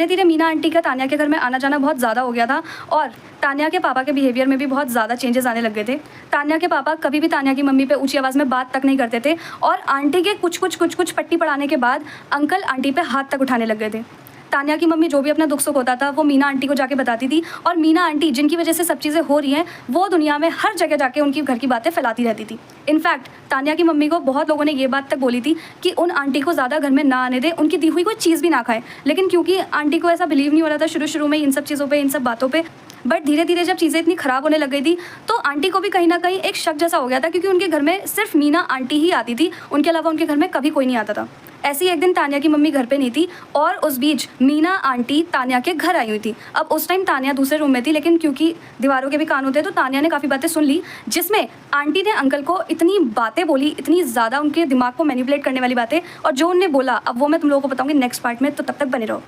धीरे धीरे मीना आंटी का तान्या के घर में आना जाना बहुत ज़्यादा हो गया था और तान्या के पापा के बिहेवियर में भी बहुत ज़्यादा चेंजेस आने लग गए थे। तान्या के पापा कभी भी तान्या की मम्मी पे ऊंची आवाज़ में बात तक नहीं करते थे और आंटी के कुछ पट्टी पढ़ाने के बाद अंकल आंटी पे हाथ तक उठाने लग गए थे। तान्या की मम्मी जो भी अपना दुख सुख होता था वो मीना आंटी को जाके बताती थी और मीना आंटी जिनकी वजह से सब चीज़ें हो रही हैं वो दुनिया में हर जगह जाके उनकी घर की बातें फैलाती रहती थी। इनफैक्ट तान्या की मम्मी को बहुत लोगों ने ये बात तक बोली थी कि उन आंटी को ज़्यादा घर में ना आने दे, उनकी दी हुई कोई चीज़ भी ना खाए। लेकिन क्योंकि आंटी को ऐसा बिलीव नहीं हो रहा था शुरू में इन सब चीज़ों पर, इन सब बातों पर, बट धीरे धीरे जब चीज़ें इतनी ख़राब होने लग गई थी तो आंटी को भी कहीं ना कहीं एक शक जैसा हो गया था, क्योंकि उनके घर में सिर्फ मीना आंटी ही आती थी, उनके अलावा उनके घर में कभी कोई नहीं आता था। ऐसी एक दिन तान्या की मम्मी घर पे नहीं थी और उस बीच मीना आंटी तान्या के घर आई हुई थी। अब उस टाइम तान्या दूसरे रूम में थी, लेकिन क्योंकि दीवारों के भी कान होते हैं तो तान्या ने काफ़ी बातें सुन ली, जिसमें आंटी ने अंकल को इतनी बातें बोली, इतनी ज़्यादा उनके दिमाग को मैनिपुलेट करने वाली बातें, और जो उन्होंने बोला अब वो मैं तुम लोगों को बताऊँगी नेक्स्ट पार्ट में, तो तब तक बने रहो।